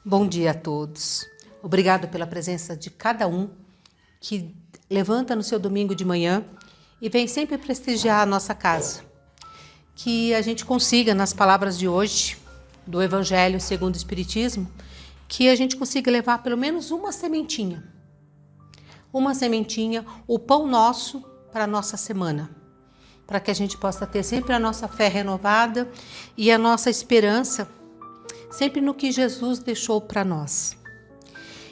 Bom dia a todos. Obrigado pela presença de cada um que levanta no seu domingo de manhã e vem sempre prestigiar a nossa casa. Que a gente consiga, nas palavras de hoje, do Evangelho segundo o Espiritismo, que a gente consiga levar pelo menos uma sementinha, o pão nosso para a nossa semana, para que a gente possa ter sempre a nossa fé renovada e a nossa esperança sempre no que Jesus deixou para nós.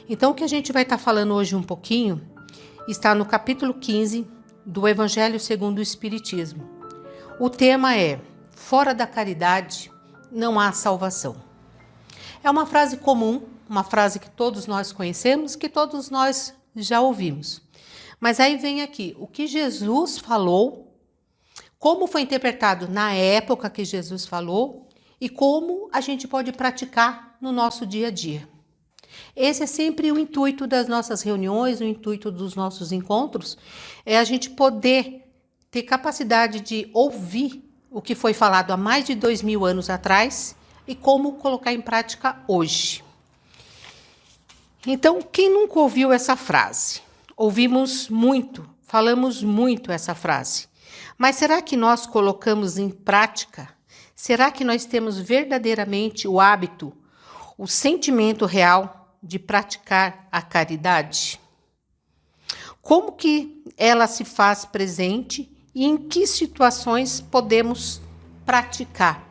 Então, o que a gente vai estar falando hoje um pouquinho está no capítulo 15 do Evangelho segundo o Espiritismo. O tema é: fora da caridade não há salvação. É uma frase comum, uma frase que todos nós conhecemos, que todos nós já ouvimos. Mas aí vem aqui, o que Jesus falou, como foi interpretado na época que Jesus falou, e como a gente pode praticar no nosso dia a dia. Esse é sempre o intuito das nossas reuniões, o intuito dos nossos encontros, é a gente poder ter capacidade de ouvir o que foi falado há mais de 2000 anos atrás e como colocar em prática hoje. Então, quem nunca ouviu essa frase? Ouvimos muito, falamos muito essa frase. Mas será que nós colocamos em prática? Será que nós temos verdadeiramente o hábito, o sentimento real de praticar a caridade? Como que ela se faz presente e em que situações podemos praticar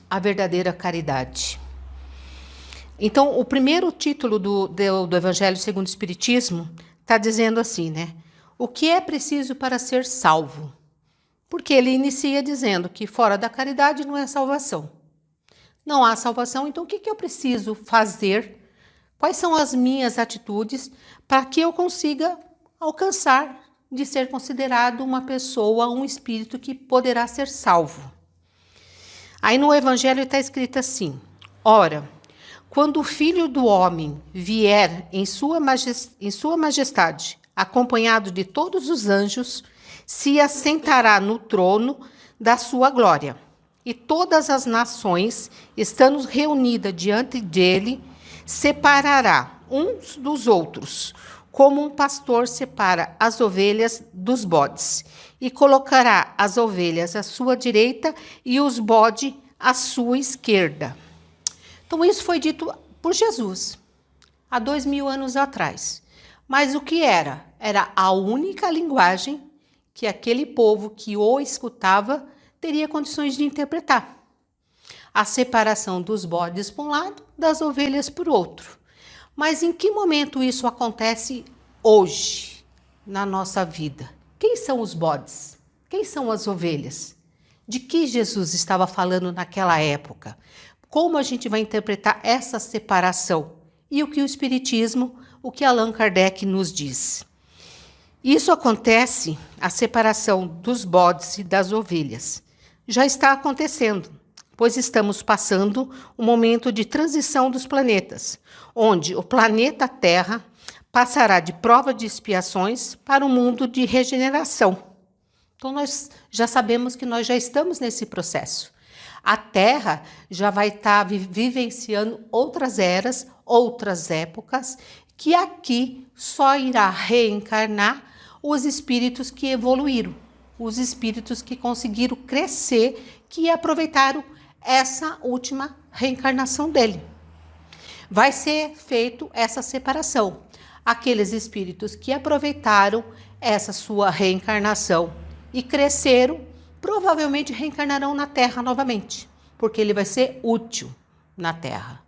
a verdadeira caridade? Então, o primeiro título do Evangelho segundo o Espiritismo está dizendo assim, né? O que é preciso para ser salvo? Porque ele inicia dizendo que fora da caridade não é salvação. Não há salvação, então o que eu preciso fazer? Quais são as minhas atitudes para que eu consiga alcançar de ser considerado uma pessoa, um espírito que poderá ser salvo? Aí no Evangelho está escrito assim: ora, quando o Filho do Homem vier em sua majestade, acompanhado de todos os anjos, se assentará no trono da sua glória, e todas as nações, estando reunidas diante dele, separará uns dos outros, como um pastor separa as ovelhas dos bodes, e colocará as ovelhas à sua direita e os bodes à sua esquerda. Então, isso foi dito por Jesus, há 2000 anos atrás. Mas o que era? Era a única linguagem que aquele povo que o escutava teria condições de interpretar. A separação dos bodes por um lado, das ovelhas por outro. Mas em que momento isso acontece hoje, na nossa vida? Quem são os bodes? Quem são as ovelhas? De que Jesus estava falando naquela época? Como a gente vai interpretar essa separação? E o que o Espiritismo, o que Allan Kardec nos diz? Isso acontece, a separação dos bodes e das ovelhas. Já está acontecendo, pois estamos passando um momento de transição dos planetas, onde o planeta Terra passará de prova de expiações para um mundo de regeneração. Então, nós já sabemos que nós já estamos nesse processo. A Terra já vai estar vivenciando outras eras, outras épocas, que aqui só irá reencarnar os espíritos que evoluíram, os espíritos que conseguiram crescer, que aproveitaram essa última reencarnação dele. Vai ser feito essa separação. Aqueles espíritos que aproveitaram essa sua reencarnação e cresceram, provavelmente reencarnarão na Terra novamente, porque ele vai ser útil na Terra.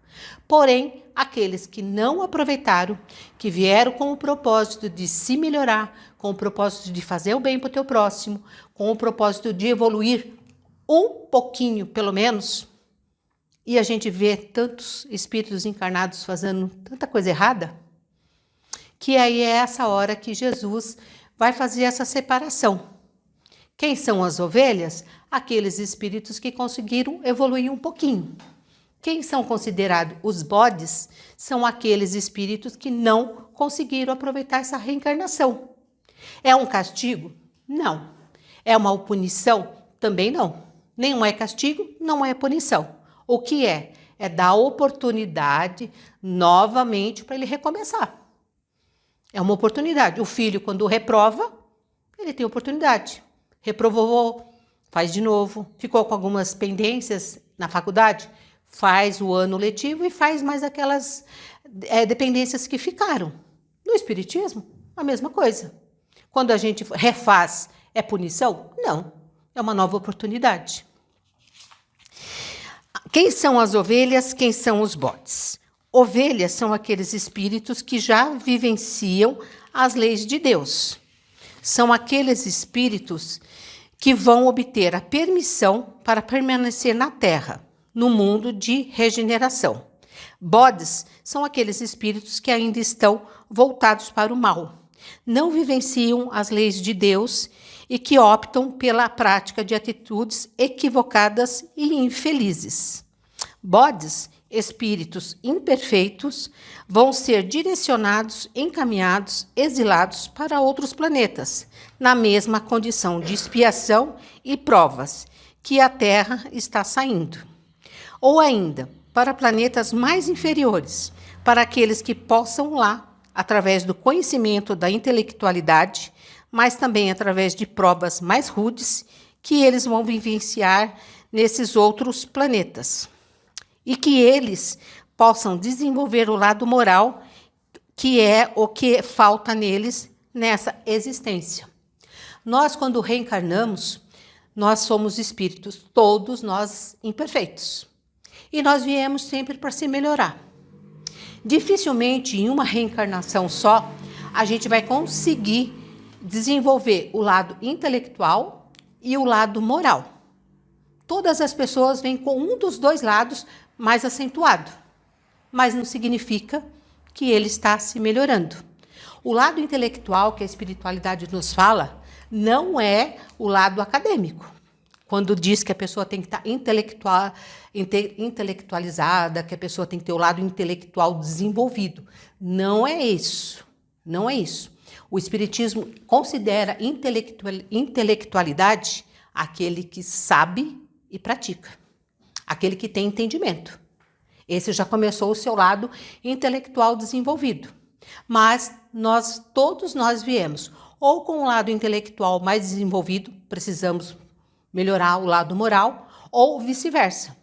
Porém, aqueles que não aproveitaram, que vieram com o propósito de se melhorar, com o propósito de fazer o bem para o teu próximo, com o propósito de evoluir um pouquinho, pelo menos, e a gente vê tantos espíritos encarnados fazendo tanta coisa errada, que aí é essa hora que Jesus vai fazer essa separação. Quem são as ovelhas? Aqueles espíritos que conseguiram evoluir um pouquinho. Quem são considerados os bodes? São aqueles espíritos que não conseguiram aproveitar essa reencarnação. É um castigo? Não. É uma punição? Também não. Nem é castigo, não é punição. O que é? é dar oportunidade novamente para ele recomeçar. É uma oportunidade. O filho, quando reprova, ele tem oportunidade. Reprovou, faz de novo. Ficou com algumas pendências na faculdade, faz o ano letivo e faz mais aquelas dependências que ficaram. No Espiritismo, a mesma coisa. Quando a gente refaz, é punição? Não, é uma nova oportunidade. Quem são as ovelhas? Quem são os bodes? Ovelhas são aqueles espíritos que já vivenciam as leis de Deus. São aqueles espíritos que vão obter a permissão para permanecer na Terra, no mundo de regeneração. Bodes são aqueles espíritos que ainda estão voltados para o mal, não vivenciam as leis de Deus e que optam pela prática de atitudes equivocadas e infelizes. Bodes, espíritos imperfeitos, vão ser direcionados, encaminhados, exilados para outros planetas, na mesma condição de expiação e provas que a Terra está saindo. Ou ainda, para planetas mais inferiores, para aqueles que possam lá, através do conhecimento da intelectualidade, mas também através de provas mais rudes, que eles vão vivenciar nesses outros planetas. E que eles possam desenvolver o lado moral, que é o que falta neles nessa existência. Nós, quando reencarnamos, nós somos espíritos, todos nós imperfeitos. E nós viemos sempre para se melhorar. Dificilmente, em uma reencarnação só, a gente vai conseguir desenvolver o lado intelectual e o lado moral. Todas as pessoas vêm com um dos dois lados mais acentuado, mas não significa que ele está se melhorando. O lado intelectual que a espiritualidade nos fala não é o lado acadêmico. Quando diz que a pessoa tem que estar intelectualizada, que a pessoa tem que ter o lado intelectual desenvolvido. Não é isso. Não é isso. O Espiritismo considera intelectualidade aquele que sabe e pratica. Aquele que tem entendimento. Esse já começou o seu lado intelectual desenvolvido. Mas todos nós viemos ou com o lado intelectual mais desenvolvido, precisamos melhorar o lado moral, ou vice-versa.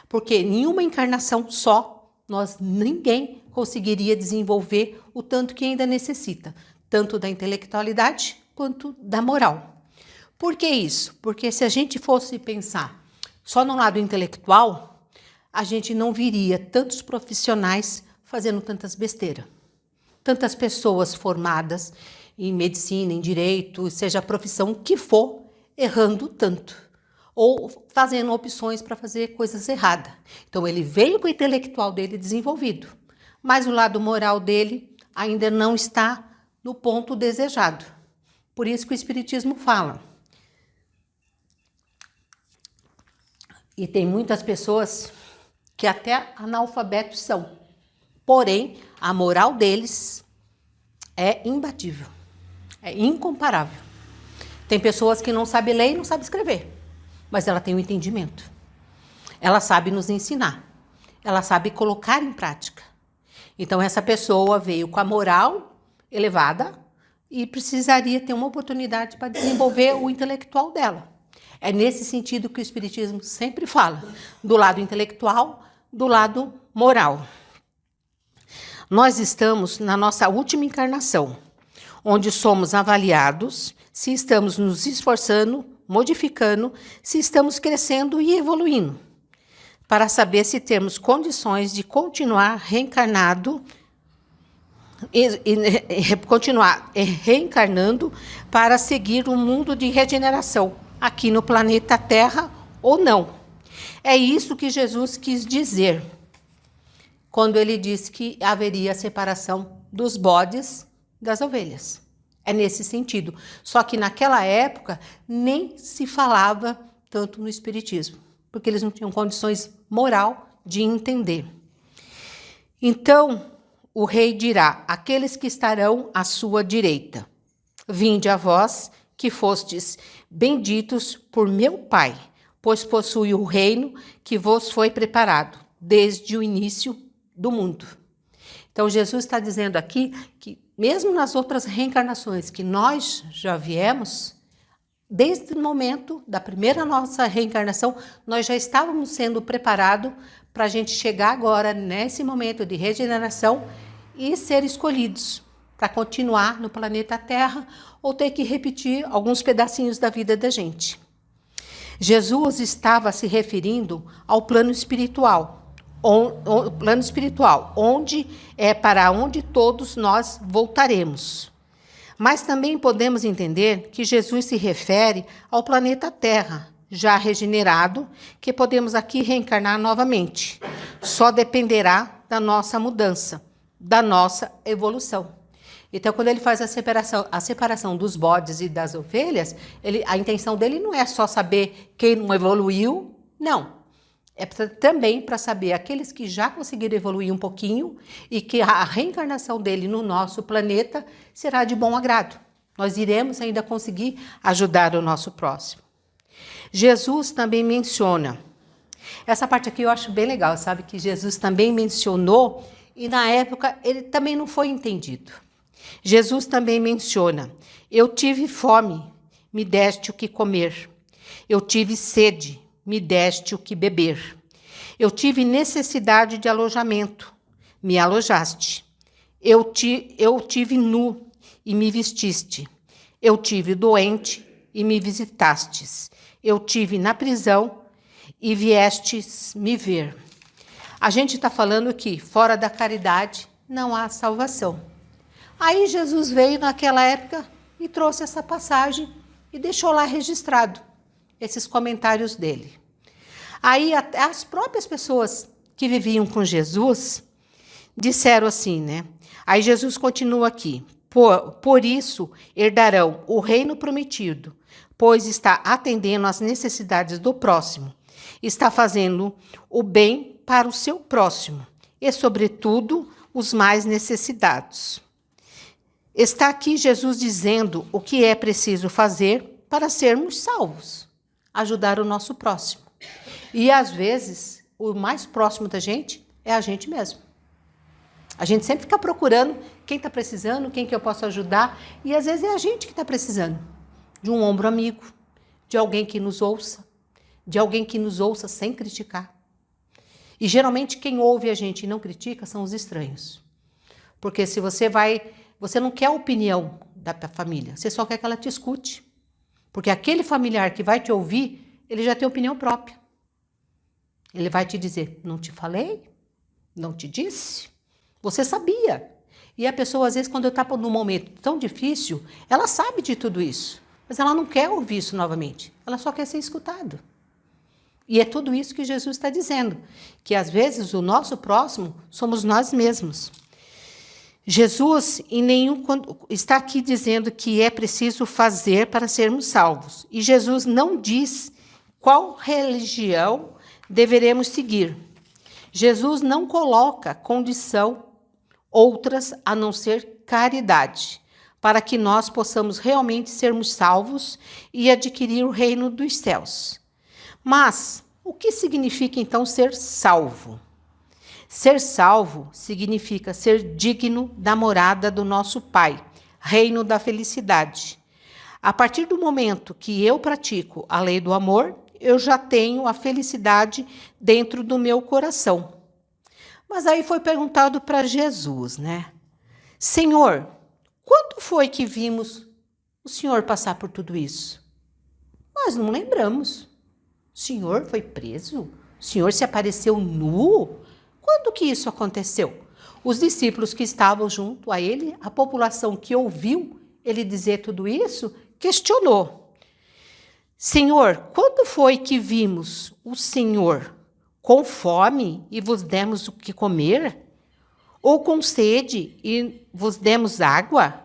Porque nenhuma encarnação só, ninguém conseguiria desenvolver o tanto que ainda necessita, tanto da intelectualidade quanto da moral. Por que isso? Porque se a gente fosse pensar só no lado intelectual, a gente não viria tantos profissionais fazendo tantas besteiras. Tantas pessoas formadas em medicina, em direito, seja a profissão que for, errando tanto, ou fazendo opções para fazer coisas erradas. Então, ele veio com o intelectual dele desenvolvido, mas o lado moral dele ainda não está no ponto desejado. Por isso que o Espiritismo fala. E tem muitas pessoas que até analfabetos são, porém, a moral deles é imbatível, é incomparável. Tem pessoas que não sabem ler e não sabem escrever, mas ela tem o entendimento. Ela sabe nos ensinar. Ela sabe colocar em prática. Então, essa pessoa veio com a moral elevada e precisaria ter uma oportunidade para desenvolver o intelectual dela. É nesse sentido que o Espiritismo sempre fala, do lado intelectual, do lado moral. Nós estamos na nossa última encarnação, onde somos avaliados se estamos nos esforçando, modificando, se estamos crescendo e evoluindo, para saber se temos condições de continuar reencarnando continuar reencarnando para seguir um mundo de regeneração aqui no planeta Terra ou não. É isso que Jesus quis dizer quando ele disse que haveria separação dos bodes das ovelhas. É nesse sentido. Só que naquela época nem se falava tanto no Espiritismo, porque eles não tinham condições moral de entender. Então, o rei dirá: aqueles que estarão à sua direita, vinde a vós, que fostes benditos por meu Pai, pois possui o reino que vos foi preparado desde o início do mundo. Então, Jesus está dizendo aqui que mesmo nas outras reencarnações que nós já viemos, desde o momento da primeira nossa reencarnação, nós já estávamos sendo preparados para a gente chegar agora nesse momento de regeneração e ser escolhidos para continuar no planeta Terra ou ter que repetir alguns pedacinhos da vida da gente. Jesus estava se referindo ao plano espiritual, onde é para onde todos nós voltaremos. Mas também podemos entender que Jesus se refere ao planeta Terra, já regenerado, que podemos aqui reencarnar novamente. Só dependerá da nossa mudança, da nossa evolução. Então, quando ele faz a separação dos bodes e das ovelhas, a intenção dele não é só saber quem não evoluiu, não. É também para saber aqueles que já conseguiram evoluir um pouquinho e que a reencarnação dele no nosso planeta será de bom agrado. Nós iremos ainda conseguir ajudar o nosso próximo. Jesus também menciona, essa parte aqui eu acho bem legal, sabe? Que Jesus também mencionou e na época ele também não foi entendido. Jesus também menciona, eu tive fome, me deste o que comer. Eu tive sede, me deste o que beber. Eu tive necessidade de alojamento, me alojaste. Eu tive nu e me vestiste. Eu tive doente e me visitastes. Eu tive na prisão e viestes me ver. A gente está falando que fora da caridade não há salvação. Aí Jesus veio naquela época e trouxe essa passagem e deixou lá registrado esses comentários dele. Aí as próprias pessoas que viviam com Jesus disseram assim, né? Aí Jesus continua aqui. Por isso herdarão o reino prometido, pois está atendendo às necessidades do próximo. Está fazendo o bem para o seu próximo e, sobretudo, os mais necessitados. Está aqui Jesus dizendo o que é preciso fazer para sermos salvos, ajudar o nosso próximo. E, às vezes, o mais próximo da gente é a gente mesmo. A gente sempre fica procurando quem está precisando, quem que eu posso ajudar, e às vezes é a gente que está precisando de um ombro amigo, de alguém que nos ouça, sem criticar. E, geralmente, quem ouve a gente e não critica são os estranhos. Porque se você não quer a opinião da família, você só quer que ela te escute. Porque aquele familiar que vai te ouvir, ele já tem opinião própria. Ele vai te dizer, não te falei? Não te disse? Você sabia. E a pessoa, às vezes, quando está num momento tão difícil, ela sabe de tudo isso. Mas ela não quer ouvir isso novamente. Ela só quer ser escutado. E é tudo isso que Jesus está dizendo. Que, às vezes, o nosso próximo somos nós mesmos. Jesus está aqui dizendo que é preciso fazer para sermos salvos. E Jesus não diz qual religião deveremos seguir. Jesus não coloca condição outras a não ser caridade, para que nós possamos realmente sermos salvos e adquirir o reino dos céus. Mas o que significa então ser salvo? Ser salvo significa ser digno da morada do nosso Pai, reino da felicidade. A partir do momento que eu pratico a lei do amor, eu já tenho a felicidade dentro do meu coração. Mas aí foi perguntado para Jesus, né? Senhor, quando foi que vimos o Senhor passar por tudo isso? Nós não lembramos. O Senhor foi preso? O Senhor se apareceu nu? Quando que isso aconteceu? Os discípulos que estavam junto a ele, a população que ouviu ele dizer tudo isso, questionou. Senhor, quando foi que vimos o Senhor com fome e vos demos o que comer? Ou com sede e vos demos água?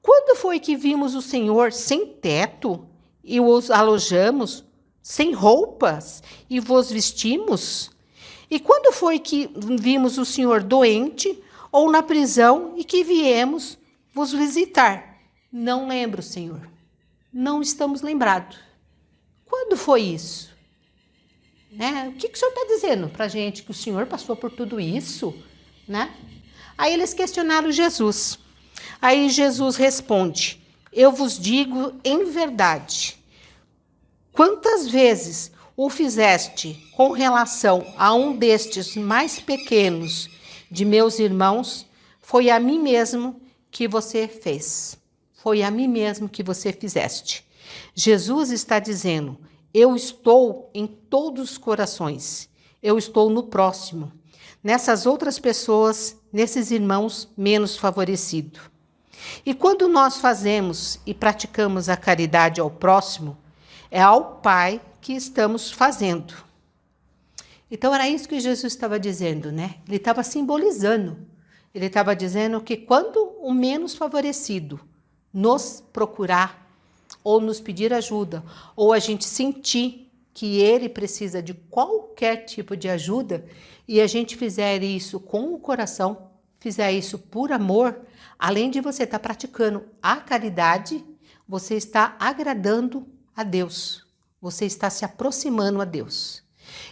Quando foi que vimos o Senhor sem teto e os alojamos, sem roupas e vos vestimos? E quando foi que vimos o Senhor doente ou na prisão e que viemos vos visitar? Não lembro, Senhor. Não estamos lembrados. Quando foi isso? né? O que o senhor está dizendo para a gente que o senhor passou por tudo isso, né? Aí eles questionaram Jesus. Aí Jesus responde: eu vos digo em verdade, quantas vezes o fizeste com relação a um destes mais pequenos de meus irmãos, foi a mim mesmo que você fez. Foi a mim mesmo que você fizeste. Jesus está dizendo: eu estou em todos os corações. Eu estou no próximo, nessas outras pessoas, nesses irmãos menos favorecidos. E quando nós fazemos e praticamos a caridade ao próximo, é ao Pai que estamos fazendo. Então era isso que Jesus estava dizendo, né? Ele estava simbolizando. Ele estava dizendo que quando o menos favorecido nos procurar, ou nos pedir ajuda, ou a gente sentir que ele precisa de qualquer tipo de ajuda, e a gente fizer isso com o coração, fizer isso por amor, além de você estar praticando a caridade, você está agradando a Deus, você está se aproximando a Deus.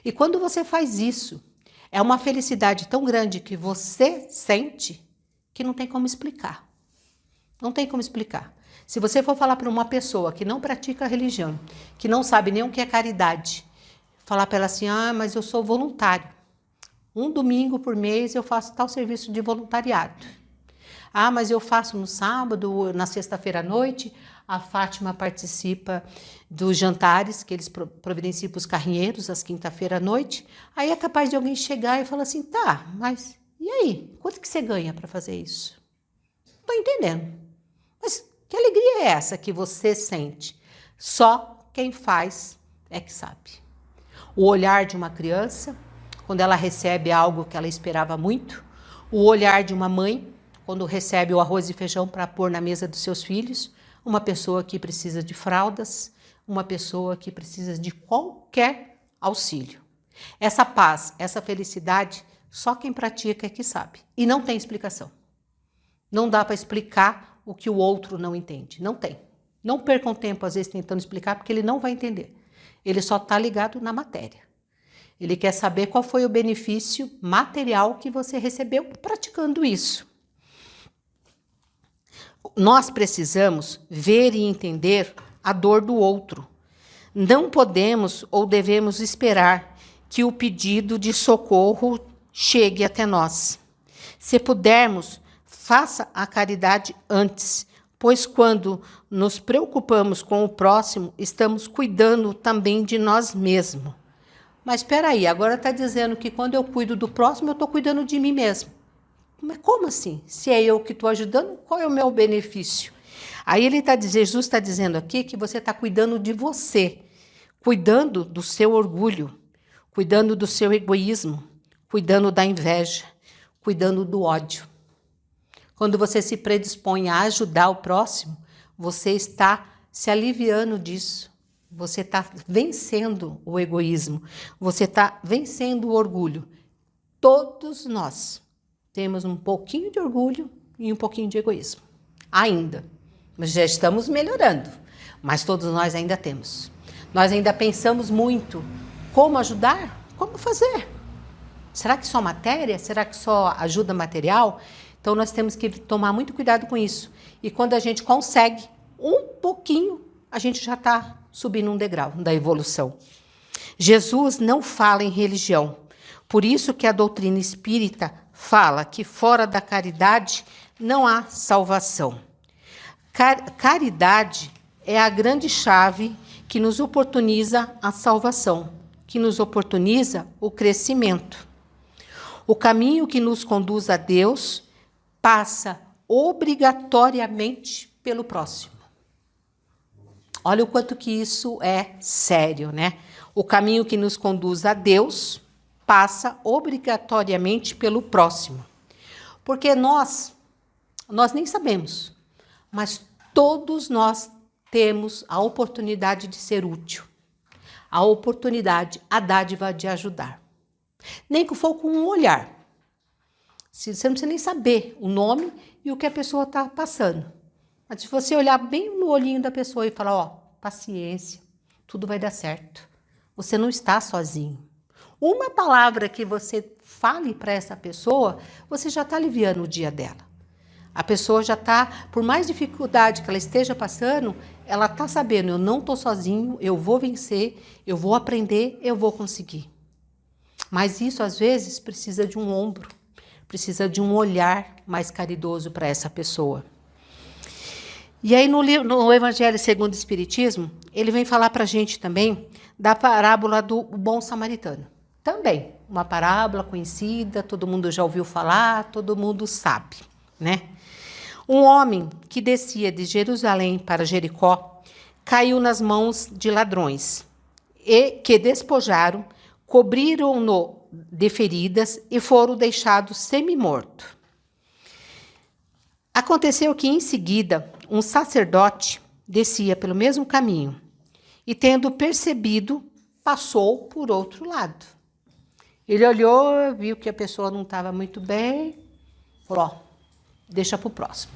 E quando você faz isso, é uma felicidade tão grande que você sente que não tem como explicar. Não tem como explicar. Se você for falar para uma pessoa que não pratica a religião, que não sabe nem o que é caridade, falar para ela assim: ah, mas eu sou voluntário. Um domingo por mês eu faço tal serviço de voluntariado. Ah, mas eu faço no sábado, na sexta-feira à noite, a Fátima participa dos jantares que eles providenciam para os carrinheiros, às quinta-feira à noite. Aí é capaz de alguém chegar e falar assim: tá, mas e aí? Quanto que você ganha para fazer isso? Não estou entendendo. Mas que alegria é essa que você sente? Só quem faz é que sabe. O olhar de uma criança, quando ela recebe algo que ela esperava muito. O olhar de uma mãe, quando recebe o arroz e feijão para pôr na mesa dos seus filhos. Uma pessoa que precisa de fraldas, uma pessoa que precisa de qualquer auxílio. Essa paz, essa felicidade, só quem pratica é que sabe. E não tem explicação. Não dá para explicar o que o outro não entende. Não tem. Não percam tempo, às vezes, tentando explicar, porque ele não vai entender. Ele só está ligado na matéria. Ele quer saber qual foi o benefício material que você recebeu praticando isso. Nós precisamos ver e entender a dor do outro. Não podemos ou devemos esperar que o pedido de socorro chegue até nós. Se pudermos, faça a caridade antes, pois quando nos preocupamos com o próximo, estamos cuidando também de nós mesmos. Mas espera aí, agora está dizendo que quando eu cuido do próximo, eu estou cuidando de mim mesmo. Mas como assim? Se é eu que estou ajudando, qual é o meu benefício? Aí Jesus está dizendo aqui que você está cuidando de você, cuidando do seu orgulho, cuidando do seu egoísmo, cuidando da inveja, cuidando do ódio. Quando você se predispõe a ajudar o próximo, você está se aliviando disso. Você está vencendo o egoísmo, você está vencendo o orgulho. Todos nós temos um pouquinho de orgulho e um pouquinho de egoísmo. Ainda. Mas já estamos melhorando. Mas todos nós ainda temos. Nós ainda pensamos muito como ajudar, como fazer. Será que só matéria? Será que só ajuda material? Então nós temos que tomar muito cuidado com isso. E quando a gente consegue um pouquinho, a gente já está subindo um degrau da evolução. Jesus não fala em religião. Por isso que a doutrina espírita fala que fora da caridade não há salvação. Caridade é a grande chave que nos oportuniza a salvação, que nos oportuniza o crescimento. O caminho que nos conduz a Deus passa obrigatoriamente pelo próximo. Olha o quanto que isso é sério, né? O caminho que nos conduz a Deus passa obrigatoriamente pelo próximo. Porque nós nem sabemos, mas todos nós temos a oportunidade de ser útil, a oportunidade, a dádiva de ajudar. Nem que for com um olhar. Você não precisa nem saber o nome e o que a pessoa está passando. Mas se você olhar bem no olhinho da pessoa e falar, ó, paciência, tudo vai dar certo. Você não está sozinho. Uma palavra que você fale para essa pessoa, você já está aliviando o dia dela. A pessoa já está, por mais dificuldade que ela esteja passando, ela está sabendo, eu não estou sozinho, eu vou vencer, eu vou aprender, eu vou conseguir. Mas isso, às vezes, precisa de um ombro, precisa de um olhar mais caridoso para essa pessoa. E aí, no Evangelho segundo o Espiritismo, ele vem falar para a gente também da parábola do bom samaritano. Também, uma parábola conhecida, todo mundo já ouviu falar, todo mundo sabe, né? Um homem que descia de Jerusalém para Jericó caiu nas mãos de ladrões, e que despojaram, cobriram-no de feridas e foram deixados semi-morto. Aconteceu que, em seguida, um sacerdote descia pelo mesmo caminho e, tendo percebido, passou por outro lado. Ele olhou, viu que a pessoa não estava muito bem, falou, ó, deixa para o próximo.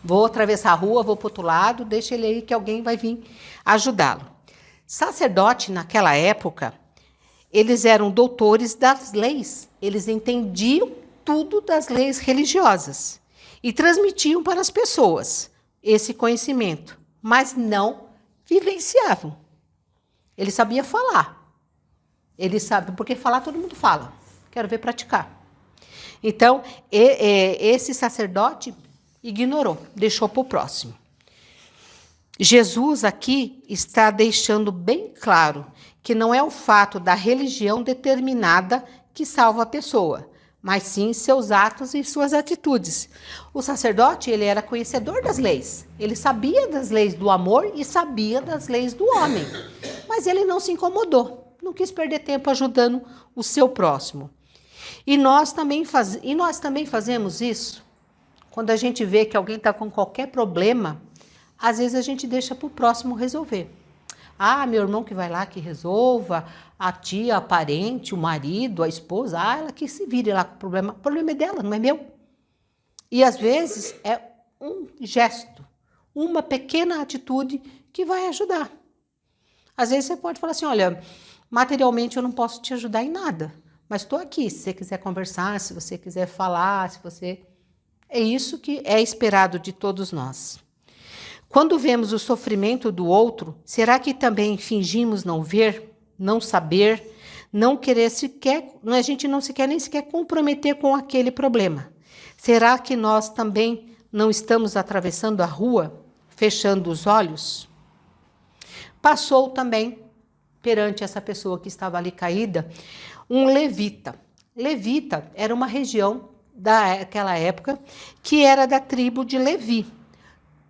Vou atravessar a rua, vou para o outro lado, deixa ele aí que alguém vai vir ajudá-lo. Sacerdote, naquela época, eles eram doutores das leis. Eles entendiam tudo das leis religiosas e transmitiam para as pessoas esse conhecimento, mas não vivenciavam. Ele sabia falar. Ele sabe, porque falar todo mundo fala. Quero ver praticar. Então, esse sacerdote ignorou, deixou para o próximo. Jesus aqui está deixando bem claro que não é o fato da religião determinada que salva a pessoa, mas sim seus atos e suas atitudes. O sacerdote, ele era conhecedor das leis. Ele sabia das leis do amor e sabia das leis do homem. Mas ele não se incomodou, não quis perder tempo ajudando o seu próximo. E nós também fazemos isso. Quando a gente vê que alguém está com qualquer problema, às vezes a gente deixa para o próximo resolver. Ah, meu irmão que vai lá que resolva, a tia, a parente, o marido, a esposa, ela que se vire lá com o problema. O problema é dela, não é meu. E às vezes é um gesto, uma pequena atitude que vai ajudar. Às vezes você pode falar assim, olha, materialmente eu não posso te ajudar em nada, mas estou aqui, se você quiser conversar, se você quiser falar, se você... É isso que é esperado de todos nós. Quando vemos o sofrimento do outro, será que também fingimos não ver, não saber, não querer sequer, a gente não se quer nem sequer comprometer com aquele problema? Será que nós também não estamos atravessando a rua, fechando os olhos? Passou também, perante essa pessoa que estava ali caída, um levita. Levita era uma região daquela época que era da tribo de Levi.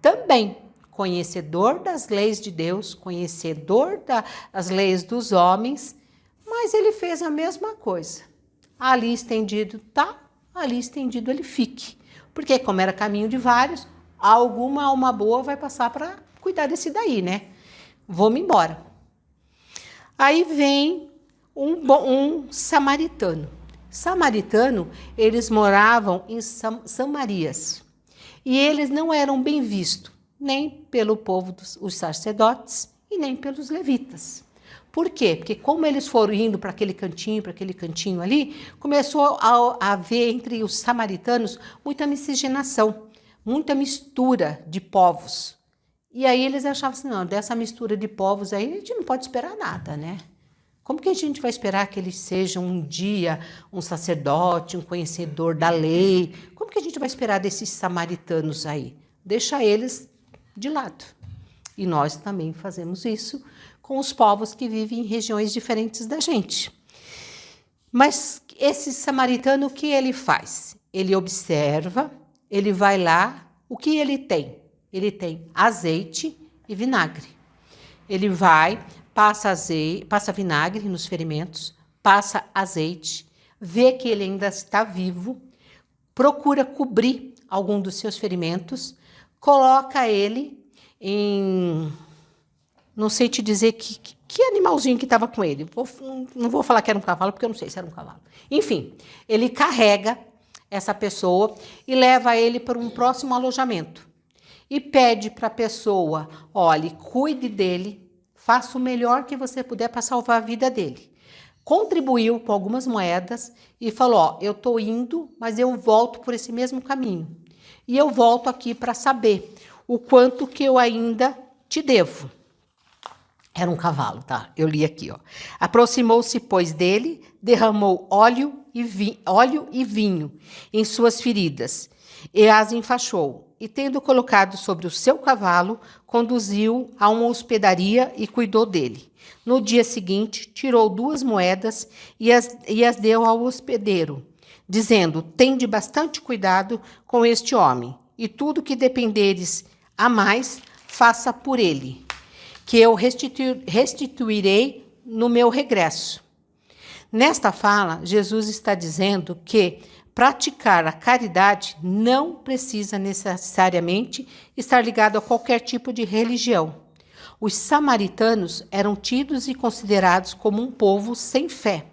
Também conhecedor das leis de Deus, conhecedor das leis dos homens, mas ele fez a mesma coisa. Ali estendido tá, ali estendido ele fique. Porque como era caminho de vários, alguma alma boa vai passar para cuidar desse daí, né? Vou-me embora. Aí vem um samaritano. Samaritano, eles moravam em Samarias. E eles não eram bem vistos, nem pelo povo dos sacerdotes e nem pelos levitas. Por quê? Porque como eles foram indo para aquele cantinho ali, começou a haver entre os samaritanos muita miscigenação, muita mistura de povos. E aí eles achavam assim, não, dessa mistura de povos aí a gente não pode esperar nada, né? Como que a gente vai esperar que eles sejam um dia um sacerdote, um conhecedor da lei? Como que a gente vai esperar desses samaritanos aí? Deixa eles de lado. E nós também fazemos isso com os povos que vivem em regiões diferentes da gente. Mas esse samaritano, o que ele faz? Ele observa, ele vai lá, o que ele tem? Ele tem azeite e vinagre. Ele vai, passa vinagre nos ferimentos, passa azeite, vê que ele ainda está vivo, procura cobrir algum dos seus ferimentos, coloca ele em... Não sei te dizer que animalzinho que estava com ele. Não vou falar que era um cavalo, porque eu não sei se era um cavalo. Enfim, ele carrega essa pessoa e leva ele para um próximo alojamento. E pede para a pessoa, olhe, cuide dele, faça o melhor que você puder para salvar a vida dele. contribuiu com algumas moedas e falou: ó, eu estou indo, mas eu volto por esse mesmo caminho. E eu volto aqui para saber o quanto que eu ainda te devo. Era um cavalo, tá? Eu li aqui, ó. Aproximou-se, pois, dele, derramou óleo e vinho em suas feridas e as enfaixou. E, tendo colocado sobre o seu cavalo, conduziu a uma hospedaria e cuidou dele. No dia seguinte, tirou 2 moedas e as deu ao hospedeiro, dizendo: tende bastante cuidado com este homem, e tudo que dependeres a mais, faça por ele, que eu restituirei no meu regresso. Nesta fala, Jesus está dizendo que praticar a caridade não precisa necessariamente estar ligado a qualquer tipo de religião. Os samaritanos eram tidos e considerados como um povo sem fé.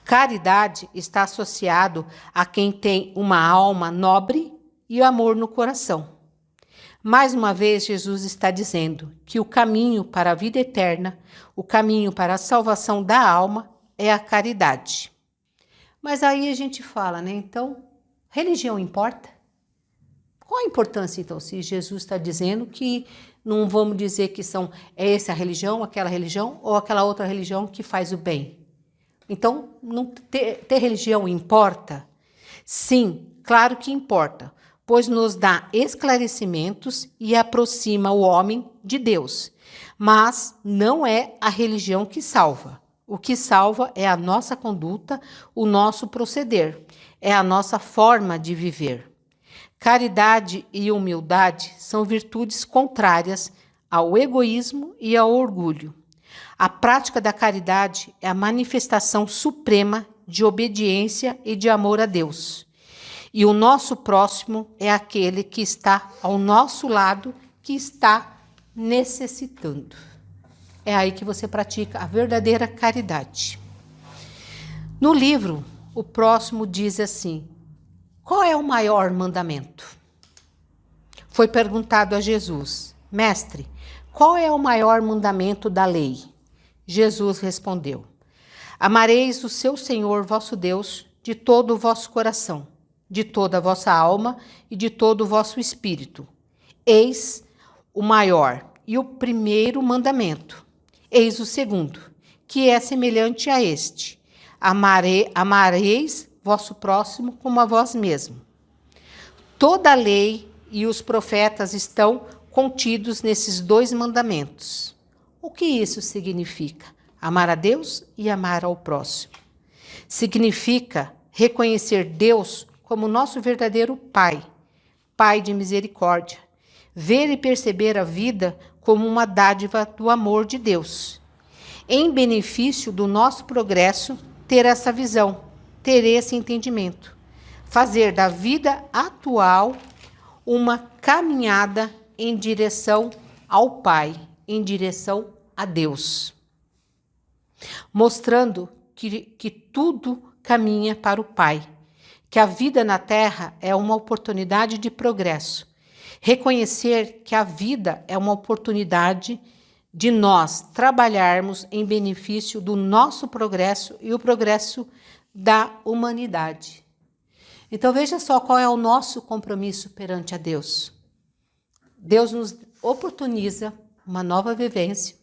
Caridade está associado a quem tem uma alma nobre e amor no coração. Mais uma vez, Jesus está dizendo que o caminho para a vida eterna, o caminho para a salvação da alma, é a caridade. Mas aí a gente fala, né? Então, religião importa? Qual a importância, então, se Jesus está dizendo que não vamos dizer que é essa religião, aquela religião ou aquela outra religião que faz o bem? Então, não ter religião importa? Sim, claro que importa, pois nos dá esclarecimentos e aproxima o homem de Deus. Mas não é a religião que salva. O que salva é a nossa conduta, o nosso proceder, é a nossa forma de viver. Caridade e humildade são virtudes contrárias ao egoísmo e ao orgulho. A prática da caridade é a manifestação suprema de obediência e de amor a Deus. E o nosso próximo é aquele que está ao nosso lado, que está necessitando. É aí que você pratica a verdadeira caridade. No livro, o próximo diz assim: qual é o maior mandamento? Foi perguntado a Jesus: mestre, qual é o maior mandamento da lei? Jesus respondeu: amareis o seu Senhor vosso Deus de todo o vosso coração, de toda a vossa alma e de todo o vosso espírito. Eis o maior e o primeiro mandamento. Eis o segundo, que é semelhante a este: amareis vosso próximo como a vós mesmo. Toda a lei e os profetas estão contidos nesses 2 mandamentos. O que isso significa? Amar a Deus e amar ao próximo. Significa reconhecer Deus como nosso verdadeiro Pai, Pai de misericórdia. Ver e perceber a vida como uma dádiva do amor de Deus. Em benefício do nosso progresso, ter essa visão, ter esse entendimento. Fazer da vida atual uma caminhada em direção ao Pai, em direção a Deus. Mostrando que tudo caminha para o Pai, que a vida na Terra é uma oportunidade de progresso. Reconhecer que a vida é uma oportunidade de nós trabalharmos em benefício do nosso progresso e o progresso da humanidade. Então veja só qual é o nosso compromisso perante a Deus. Deus nos oportuniza uma nova vivência.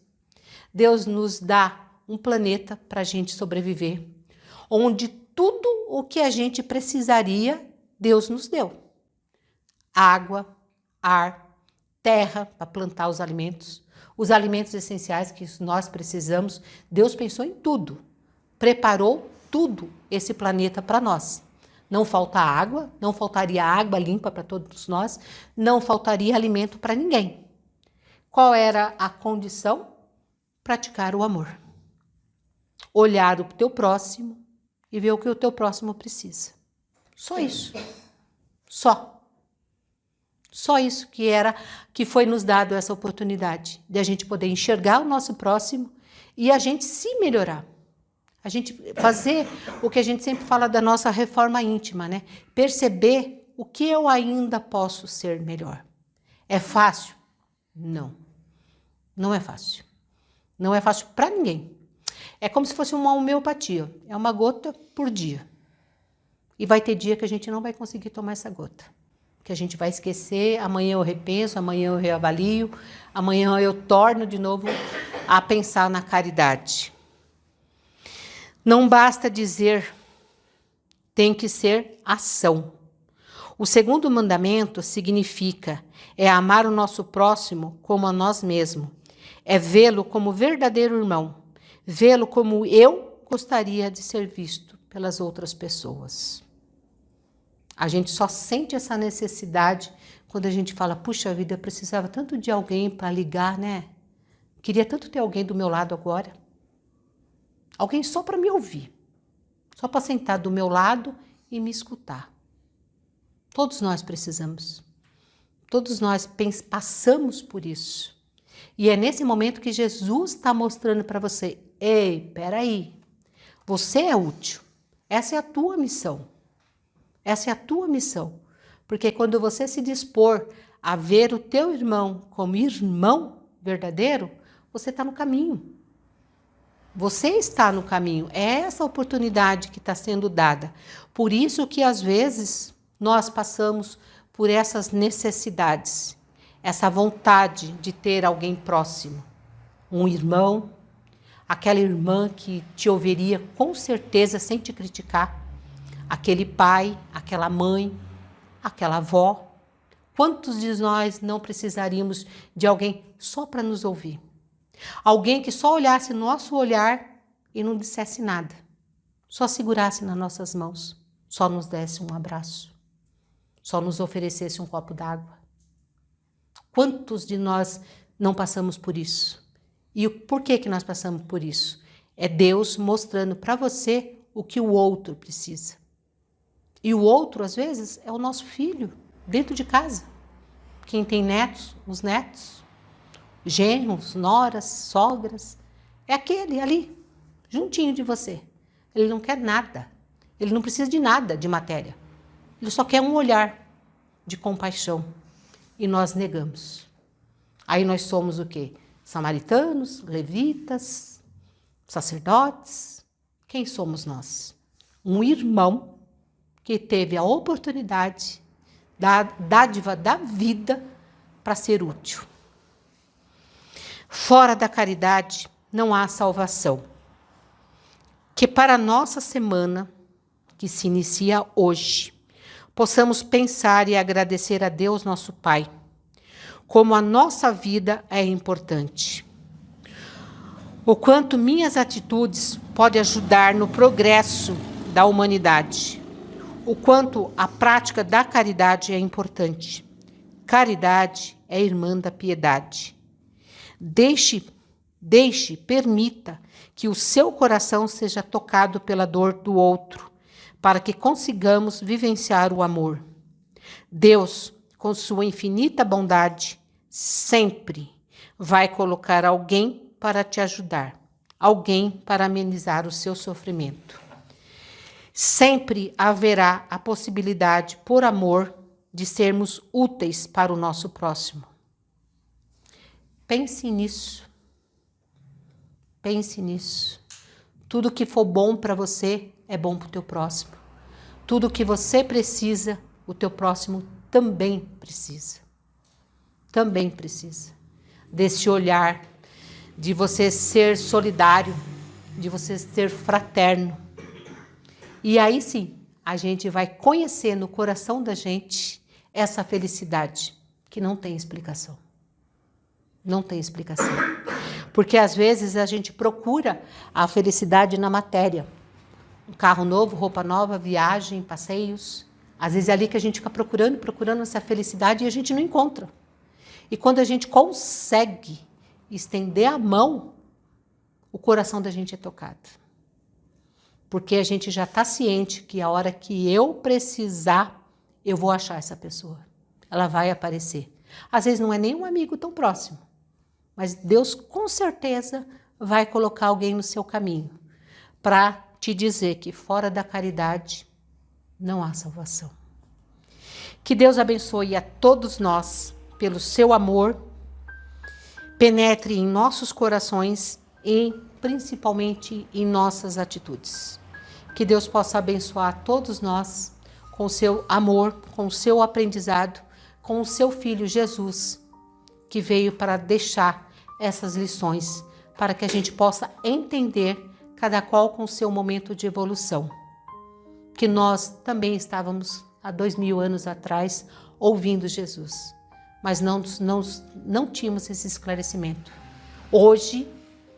Deus nos dá um planeta para a gente sobreviver, onde tudo o que a gente precisaria, Deus nos deu. Água, ar, terra para plantar os alimentos essenciais que nós precisamos. Deus pensou em tudo, preparou tudo esse planeta para nós. Não falta água, não faltaria água limpa para todos nós, não faltaria alimento para ninguém. Qual era a condição? Praticar o amor. Olhar o teu próximo e ver o que o teu próximo precisa. Só isso. Só isso que foi nos dado essa oportunidade de a gente poder enxergar o nosso próximo e a gente se melhorar. A gente fazer o que a gente sempre fala da nossa reforma íntima, né? Perceber o que eu ainda posso ser melhor. É fácil? Não. Não é fácil. Não é fácil para ninguém. É como se fosse uma homeopatia. É uma gota por dia. E vai ter dia que a gente não vai conseguir tomar essa gota. Que a gente vai esquecer, amanhã eu repenso, amanhã eu reavalio, amanhã eu torno de novo a pensar na caridade. Não basta dizer, tem que ser ação. O segundo mandamento significa, é amar o nosso próximo como a nós mesmos. É vê-lo como verdadeiro irmão. Vê-lo como eu gostaria de ser visto pelas outras pessoas. A gente só sente essa necessidade quando a gente fala, puxa vida, eu precisava tanto de alguém para ligar, né? Queria tanto ter alguém do meu lado agora. Alguém só para me ouvir. Só para sentar do meu lado e me escutar. Todos nós precisamos. Todos nós passamos por isso. E é nesse momento que Jesus está mostrando para você, ei, peraí, você é útil. Essa é a tua missão. Essa é a tua missão, porque quando você se dispor a ver o teu irmão como irmão verdadeiro, você está no caminho. Você está no caminho. É essa oportunidade que está sendo dada. Por isso que às vezes nós passamos por essas necessidades, essa vontade de ter alguém próximo, um irmão, aquela irmã que te ouviria com certeza sem te criticar. Aquele pai, aquela mãe, aquela avó. Quantos de nós não precisaríamos de alguém só para nos ouvir? Alguém que só olhasse nosso olhar e não dissesse nada. Só segurasse nas nossas mãos. Só nos desse um abraço. Só nos oferecesse um copo d'água. Quantos de nós não passamos por isso? E por que nós passamos por isso? É Deus mostrando para você o que o outro precisa. E o outro, às vezes, é o nosso filho, dentro de casa. Quem tem netos, os netos, genros, noras, sogras, é aquele ali, juntinho de você. Ele não quer nada, ele não precisa de nada de matéria. Ele só quer um olhar de compaixão. E nós negamos. Aí nós somos o quê? Samaritanos, levitas, sacerdotes. Quem somos nós? Um irmão que teve a oportunidade, da dádiva da vida para ser útil. Fora da caridade não há salvação. Que para a nossa semana, que se inicia hoje, possamos pensar e agradecer a Deus, nosso Pai, como a nossa vida é importante. O quanto minhas atitudes podem ajudar no progresso da humanidade. O quanto a prática da caridade é importante. Caridade é irmã da piedade. Permita que o seu coração seja tocado pela dor do outro, para que consigamos vivenciar o amor. Deus, com sua infinita bondade, sempre vai colocar alguém para te ajudar, alguém para amenizar o seu sofrimento. Sempre haverá a possibilidade, por amor, de sermos úteis para o nosso próximo. Pense nisso. Pense nisso. Tudo que for bom para você é bom para o teu próximo. Tudo que você precisa, o teu próximo também precisa. Também precisa. Desse olhar, de você ser solidário, de você ser fraterno. E aí sim, a gente vai conhecer no coração da gente essa felicidade que não tem explicação. Não tem explicação. Porque às vezes a gente procura a felicidade na matéria. Um carro novo, roupa nova, viagem, passeios. Às vezes é ali que a gente fica procurando essa felicidade e a gente não encontra. E quando a gente consegue estender a mão, o coração da gente é tocado. Porque a gente já está ciente que a hora que eu precisar, eu vou achar essa pessoa. Ela vai aparecer. Às vezes não é nem um amigo tão próximo, mas Deus com certeza vai colocar alguém no seu caminho para te dizer que fora da caridade não há salvação. Que Deus abençoe a todos nós pelo seu amor, penetre em nossos corações e principalmente em nossas atitudes. Que Deus possa abençoar todos nós com o seu amor, com o seu aprendizado, com o seu Filho Jesus, que veio para deixar essas lições, para que a gente possa entender cada qual com o seu momento de evolução. Que nós também estávamos há 2000 anos atrás ouvindo Jesus, mas não tínhamos esse esclarecimento. Hoje,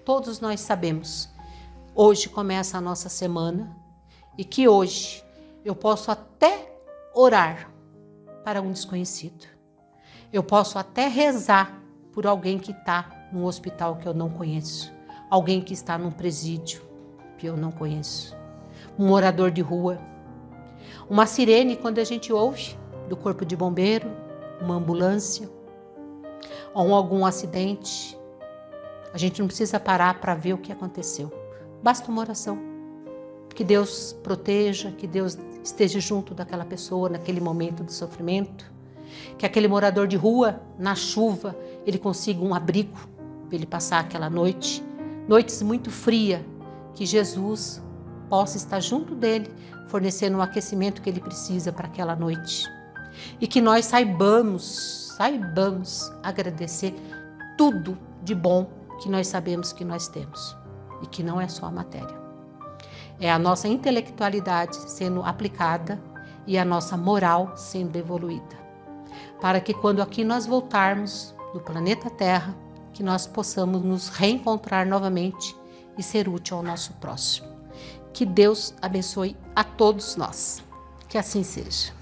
todos nós sabemos, hoje começa a nossa semana e que hoje eu posso até orar para um desconhecido. Eu posso até rezar por alguém que está num hospital que eu não conheço, alguém que está num presídio que eu não conheço, um morador de rua, uma sirene quando a gente ouve do corpo de bombeiro, uma ambulância ou algum acidente. A gente não precisa parar para ver o que aconteceu. Basta uma oração. Que Deus proteja, que Deus esteja junto daquela pessoa naquele momento de sofrimento. Que aquele morador de rua, na chuva, ele consiga um abrigo para ele passar aquela noite. Noites muito frias, que Jesus possa estar junto dele, fornecendo o aquecimento que ele precisa para aquela noite. E que nós saibamos agradecer tudo de bom que nós sabemos que nós temos. E que não é só a matéria. É a nossa intelectualidade sendo aplicada e a nossa moral sendo evoluída. Para que quando aqui nós voltarmos do planeta Terra, que nós possamos nos reencontrar novamente e ser útil ao nosso próximo. Que Deus abençoe a todos nós. Que assim seja.